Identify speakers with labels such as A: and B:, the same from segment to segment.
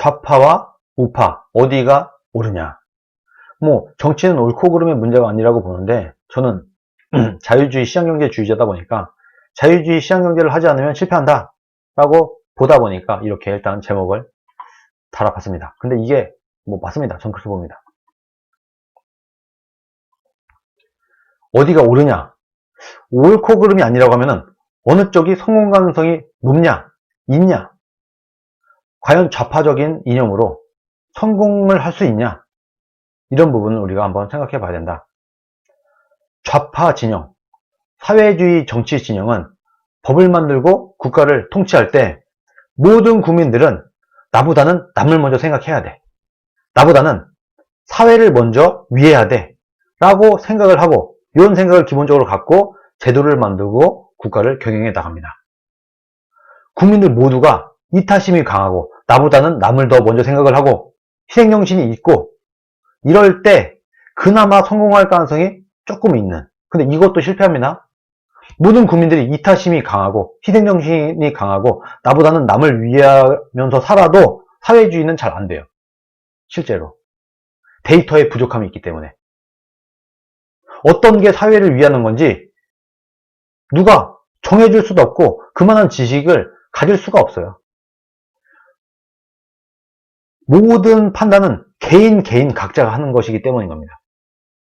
A: 좌파와 우파 어디가 옳으냐. 뭐 정치는 옳고 그름의 문제가 아니라고 보는데 저는 자유주의 시장경제주의자다 보니까 자유주의 시장경제를 하지 않으면 실패한다 라고 보다 보니까 이렇게 일단 제목을 달아봤습니다. 근데 이게 뭐 맞습니다. 전 그렇게 봅니다. 어디가 옳으냐, 옳고 그름이 아니라고 하면은 어느 쪽이 성공 가능성이 높냐, 있냐, 과연 좌파적인 이념으로 성공을 할 수 있냐, 이런 부분을 우리가 한번 생각해 봐야 된다. 좌파 진영, 사회주의 정치 진영은 법을 만들고 국가를 통치할 때 모든 국민들은 나보다는 남을 먼저 생각해야 돼, 나보다는 사회를 먼저 위해야 돼 라고 생각을 하고, 이런 생각을 기본적으로 갖고 제도를 만들고 국가를 경영해 나갑니다. 국민들 모두가 이타심이 강하고 나보다는 남을 더 먼저 생각을 하고 희생정신이 있고, 이럴 때 그나마 성공할 가능성이 조금 있는, 근데 이것도 실패합니다. 모든 국민들이 이타심이 강하고 희생정신이 강하고 나보다는 남을 위하면서 살아도 사회주의는 잘 안 돼요. 실제로 데이터의 부족함이 있기 때문에. 어떤 게 사회를 위하는 건지 누가 정해줄 수도 없고 그만한 지식을 가질 수가 없어요. 모든 판단은 개인 각자가 하는 것이기 때문인 겁니다.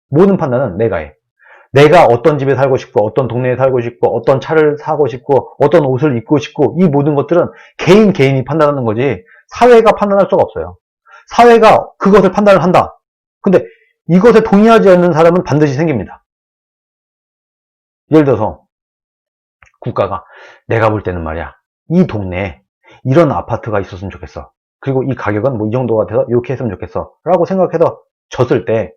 A: 모든 판단은 내가 해. 내가 어떤 집에 살고 싶고 어떤 동네에 살고 싶고 어떤 차를 사고 싶고 어떤 옷을 입고 싶고, 이 모든 것들은 개인이 판단하는 거지 사회가 판단할 수가 없어요. 사회가 그것을 판단을 한다. 근데 이것에 동의하지 않는 사람은 반드시 생깁니다. 예를 들어서 국가가 내가 볼 때는 말이야, 이 동네에 이런 아파트가 있었으면 좋겠어, 그리고 이 가격은 뭐 이 정도가 돼서 이렇게 했으면 좋겠어 라고 생각해서 졌을 때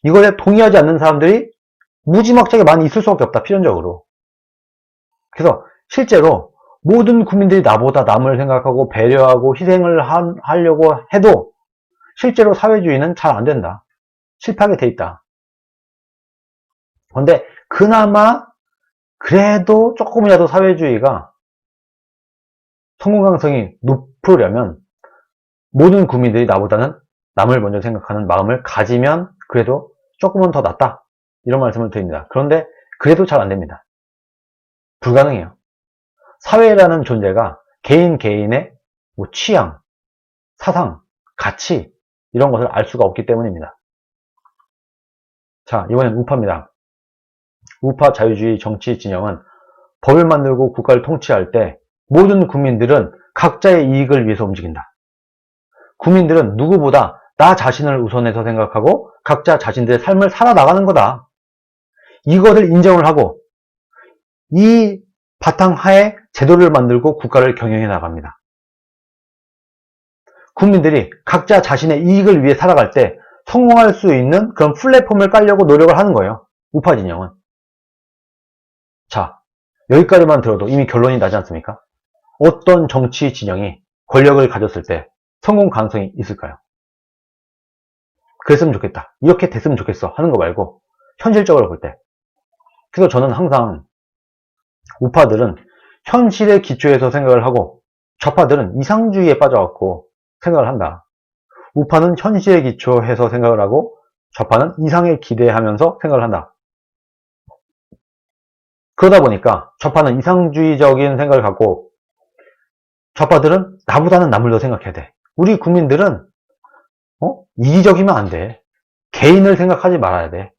A: 이거에 동의하지 않는 사람들이 무지막지하게 많이 있을 수밖에 없다, 필연적으로. 그래서 실제로 모든 국민들이 나보다 남을 생각하고 배려하고 희생을 하려고 해도 실제로 사회주의는 잘 안 된다, 실패하게 돼 있다. 그런데 그나마 그래도 조금이라도 사회주의가 성공 가능성이 높으려면 모든 국민들이 나보다는 남을 먼저 생각하는 마음을 가지면 그래도 조금은 더 낫다, 이런 말씀을 드립니다. 그런데 그래도 잘 안 됩니다. 불가능해요. 사회라는 존재가 개인의 뭐 취향, 사상, 가치 이런 것을 알 수가 없기 때문입니다. 자, 이번엔 우파입니다. 우파 자유주의 정치 진영은 법을 만들고 국가를 통치할 때 모든 국민들은 각자의 이익을 위해서 움직인다. 국민들은 누구보다 나 자신을 우선해서 생각하고 각자 자신들의 삶을 살아나가는 거다. 이것을 인정을 하고 이 바탕하에 제도를 만들고 국가를 경영해 나갑니다. 국민들이 각자 자신의 이익을 위해 살아갈 때 성공할 수 있는 그런 플랫폼을 깔려고 노력을 하는 거예요, 우파 진영은. 자, 여기까지만 들어도 이미 결론이 나지 않습니까? 어떤 정치 진영이 권력을 가졌을 때 성공 가능성이 있을까요? 그랬으면 좋겠다, 이렇게 됐으면 좋겠어 하는 거 말고 현실적으로 볼 때. 그래서 저는 항상 우파들은 현실에 기초해서 생각을 하고 좌파들은 이상주의에 빠져갖고 생각을 한다. 우파는 현실에 기초해서 생각을 하고 좌파는 이상에 기대하면서 생각을 한다. 그러다 보니까 좌파는 이상주의적인 생각을 갖고 좌파들은 나보다는 남을 더 생각해야 돼. 우리 국민들은 이기적이면 안 돼. 개인을 생각하지 말아야 돼.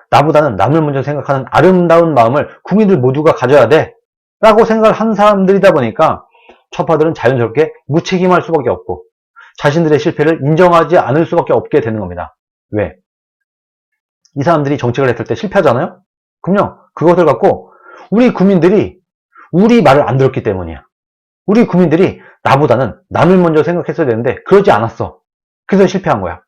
A: 나보다는 남을 먼저 생각하는 아름다운 마음을 국민들 모두가 가져야 돼 라고 생각을 한 사람들이다 보니까 좌파들은 자연스럽게 무책임할 수밖에 없고 자신들의 실패를 인정하지 않을 수밖에 없게 되는 겁니다. 왜? 이 사람들이 정책을 했을 때 실패하잖아요? 그럼요, 그것을 갖고 우리 국민들이 우리 말을 안 들었기 때문이야. 우리 국민들이 나보다는 남을 먼저 생각했어야 되는데 그러지 않았어. 그래서 실패한 거야.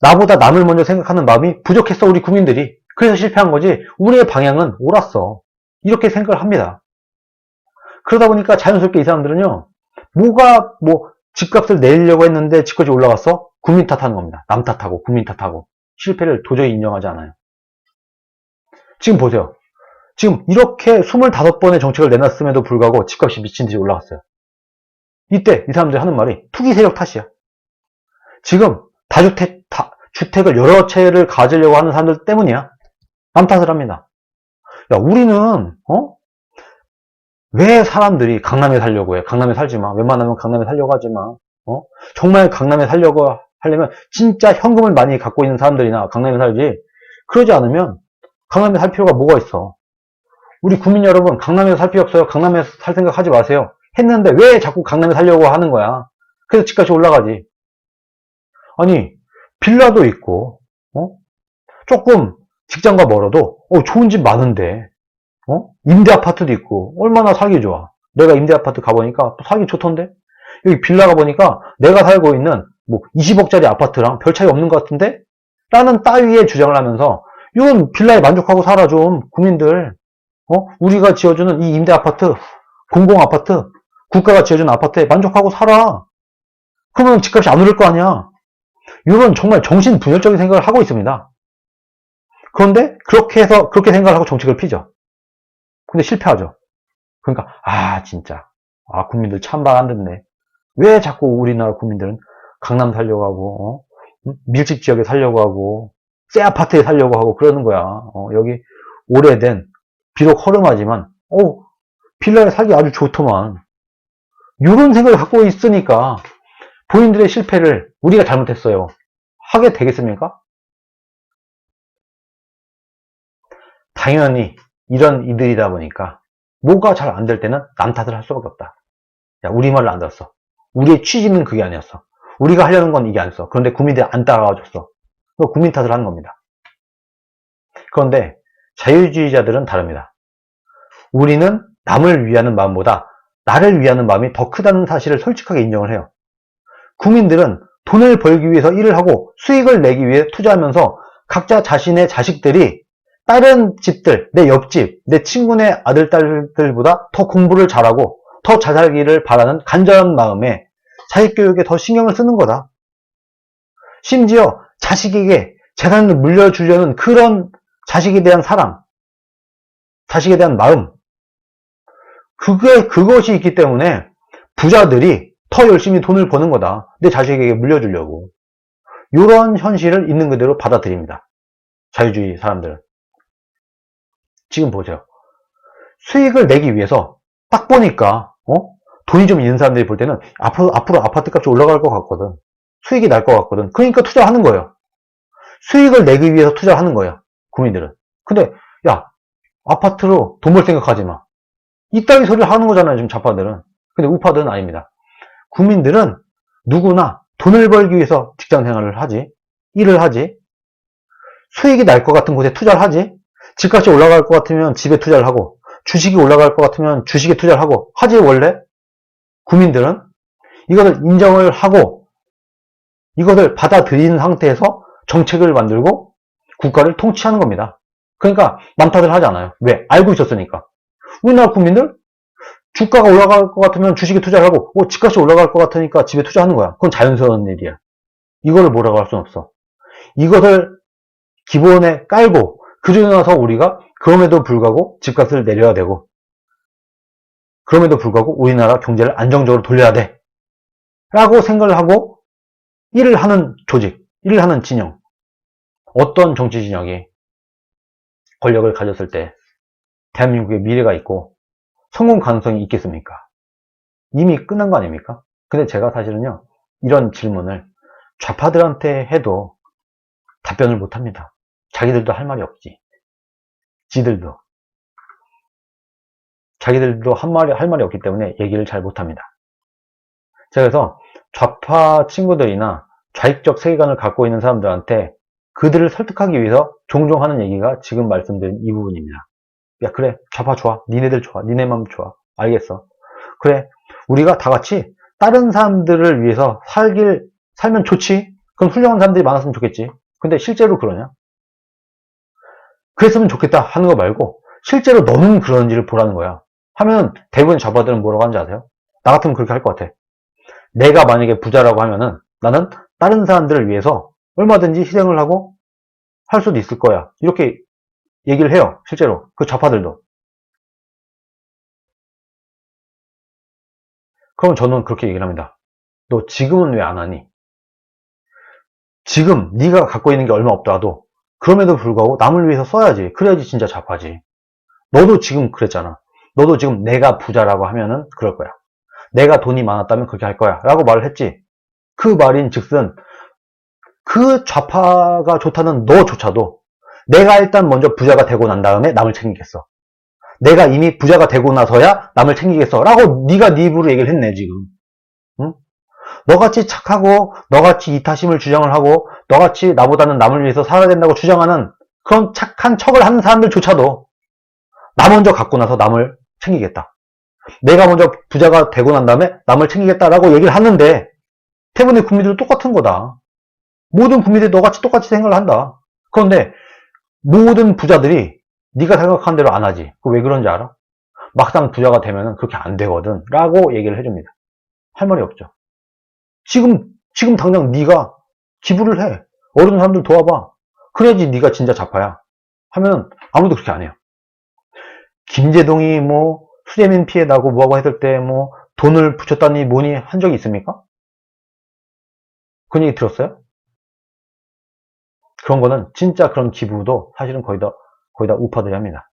A: 나보다 남을 먼저 생각하는 마음이 부족했어, 우리 국민들이. 그래서 실패한 거지 우리의 방향은 옳았어, 이렇게 생각을 합니다. 그러다 보니까 자연스럽게 이 사람들은요, 뭐가 집값을 내리려고 했는데 집값이 올라갔어? 국민 탓하는 겁니다. 남 탓하고 국민 탓하고. 실패를 도저히 인정하지 않아요. 지금 보세요. 지금 이렇게 25번의 정책을 내놨음에도 불구하고 집값이 미친듯이 올라갔어요. 이때 이 사람들이 하는 말이 투기 세력 탓이야. 지금 주택을 여러 채를 가지려고 하는 사람들 때문이야. 남 탓을 합니다. 야, 우리는 왜 사람들이 강남에 살려고 해? 강남에 살지 마. 웬만하면 강남에 살려고 하지 마. 정말 강남에 살려고 하려면 진짜 현금을 많이 갖고 있는 사람들이나 강남에 살지. 그러지 않으면 강남에 살 필요가 뭐가 있어? 우리 국민 여러분, 강남에서 살 필요 없어요. 강남에서 살 생각 하지 마세요. 했는데 왜 자꾸 강남에 살려고 하는 거야? 그래서 집값이 올라가지. 아니, 빌라도 있고, 조금 직장과 멀어도, 좋은 집 많은데, 임대 아파트도 있고, 얼마나 살기 좋아. 내가 임대 아파트 가보니까 또 살기 좋던데? 여기 빌라 가보니까 내가 살고 있는 뭐 20억짜리 아파트랑 별 차이 없는 것 같은데? 라는 따위의 주장을 하면서, 이건 빌라에 만족하고 살아 좀, 국민들. 우리가 지어주는 이 임대 아파트, 공공 아파트, 국가가 지어주는 아파트에 만족하고 살아. 그러면 집값이 안 오를 거 아니야. 이런 정말 정신분열적인 생각을 하고 있습니다. 그런데 그렇게 생각을 하고 정책을 피죠. 근데 실패하죠. 그러니까 진짜 국민들 참 말 안 듣네. 왜 자꾸 우리나라 국민들은 강남 살려고 하고 밀집 지역에 살려고 하고 새 아파트에 살려고 하고 그러는 거야. 여기 오래된 비록 허름하지만 빌라에 살기 아주 좋더만. 이런 생각을 갖고 있으니까 본인들의 실패를 우리가 잘못했어요. 하게 되겠습니까? 당연히 이런 이들이다 보니까 뭐가 잘 안 될 때는 남 탓을 할 수밖에 없다. 야, 우리 말을 안 들었어. 우리의 취지는 그게 아니었어. 우리가 하려는 건 이게 아니었어. 그런데 국민들이 안 따라와줬어. 국민 탓을 하는 겁니다. 그런데 자유주의자들은 다릅니다. 우리는 남을 위하는 마음보다 나를 위하는 마음이 더 크다는 사실을 솔직하게 인정을 해요. 국민들은 돈을 벌기 위해서 일을 하고 수익을 내기 위해 투자하면서 각자 자신의 자식들이 다른 집들, 내 옆집, 내 친구네 아들, 딸들보다 더 공부를 잘하고 더 잘하기를 바라는 간절한 마음에 자식 교육에 더 신경을 쓰는 거다. 심지어 자식에게 재산을 물려주려는 그런 자식에 대한 사랑, 자식에 대한 마음, 그것이 있기 때문에 부자들이 더 열심히 돈을 버는 거다. 내 자식에게 물려주려고. 이런 현실을 있는 그대로 받아들입니다. 자유주의 사람들은. 지금 보세요. 수익을 내기 위해서 딱 보니까 돈이 좀 있는 사람들이 볼 때는 앞으로 아파트 값이 올라갈 것 같거든. 수익이 날 것 같거든. 그러니까 투자하는 거예요. 수익을 내기 위해서 투자하는 거예요. 국민들은. 근데 야, 아파트로 돈 벌 생각하지 마. 이따위 소리를 하는 거잖아요. 지금 좌파들은. 근데 우파들은 아닙니다. 국민들은 누구나 돈을 벌기 위해서 직장 생활을 하지. 일을 하지. 수익이 날 것 같은 곳에 투자를 하지. 집값이 올라갈 것 같으면 집에 투자를 하고 주식이 올라갈 것 같으면 주식에 투자를 하고 하지. 원래 국민들은 이것을 인정을 하고 이것을 받아들이는 상태에서 정책을 만들고 국가를 통치하는 겁니다. 그러니까 남 탓을 하지 않아요. 왜? 알고 있었으니까. 우리나라 국민들 주가가 올라갈 것 같으면 주식에 투자를 하고 집값이 올라갈 것 같으니까 집에 투자하는 거야. 그건 자연스러운 일이야. 이거를 뭐라고 할 수는 없어. 이것을 기본에 깔고 그중에 나서 우리가 그럼에도 불구하고 집값을 내려야 되고 그럼에도 불구하고 우리나라 경제를 안정적으로 돌려야 돼 라고 생각을 하고 일을 하는 조직, 일을 하는 진영, 어떤 정치 진영이 권력을 가졌을 때 대한민국의 미래가 있고 성공 가능성이 있겠습니까? 이미 끝난 거 아닙니까? 근데 제가 사실은요, 이런 질문을 좌파들한테 해도 답변을 못 합니다. 자기들도 할 말이 없지. 지들도. 자기들도 할 말이 없기 때문에 얘기를 잘 못합니다. 그래서 좌파 친구들이나 좌익적 세계관을 갖고 있는 사람들한테 그들을 설득하기 위해서 종종 하는 얘기가 지금 말씀드린 이 부분입니다. 야, 그래, 좌파 좋아. 니네들 좋아. 니네 마음 좋아. 알겠어. 그래, 우리가 다 같이 다른 사람들을 위해서 살면 좋지? 그럼 훌륭한 사람들이 많았으면 좋겠지. 근데 실제로 그러냐? 그랬으면 좋겠다 하는 거 말고 실제로 너는 그런지를 보라는 거야. 하면 대부분 좌파들은 뭐라고 하는지 아세요? 나 같으면 그렇게 할 것 같아. 내가 만약에 부자라고 하면은 나는 다른 사람들을 위해서 얼마든지 희생을 하고 할 수도 있을 거야. 이렇게 얘기를 해요. 실제로. 그 좌파들도. 그럼 저는 그렇게 얘기를 합니다. 너 지금은 왜 안 하니? 지금 네가 갖고 있는 게 얼마 없더라도 그럼에도 불구하고 남을 위해서 써야지. 그래야지 진짜 잡하지. 너도 지금 그랬잖아. 너도 지금 내가 부자라고 하면은 그럴 거야. 내가 돈이 많았다면 그렇게 할 거야. 라고 말을 했지. 그 말인 즉슨 그 좌파가 좋다는 너조차도 내가 일단 먼저 부자가 되고 난 다음에 남을 챙기겠어. 내가 이미 부자가 되고 나서야 남을 챙기겠어. 라고 네가 네 입으로 얘기를 했네 지금. 응? 너같이 착하고 너같이 이타심을 주장을 하고 너같이 나보다는 남을 위해서 살아야 된다고 주장하는 그런 착한 척을 하는 사람들조차도 나 먼저 갖고 나서 남을 챙기겠다. 내가 먼저 부자가 되고 난 다음에 남을 챙기겠다라고 얘기를 하는데 대부분의 국민들도 똑같은 거다. 모든 국민들이 너같이 똑같이 생각을 한다. 그런데 모든 부자들이 네가 생각한 대로 안 하지. 왜 그런지 알아? 막상 부자가 되면 그렇게 안 되거든 라고 얘기를 해줍니다. 할 말이 없죠. 지금 당장 네가 기부를 해. 어려운 사람들 도와봐. 그래야지 네가 진짜 좌파야. 하면 아무도 그렇게 안 해요. 김제동이 뭐 수재민 피해 나고 뭐하고 했을 때 뭐 돈을 붙였다니 뭐니 한 적이 있습니까? 그런 얘기 들었어요? 그런 거는 진짜 그런 기부도 사실은 거의 다 우파들이 합니다.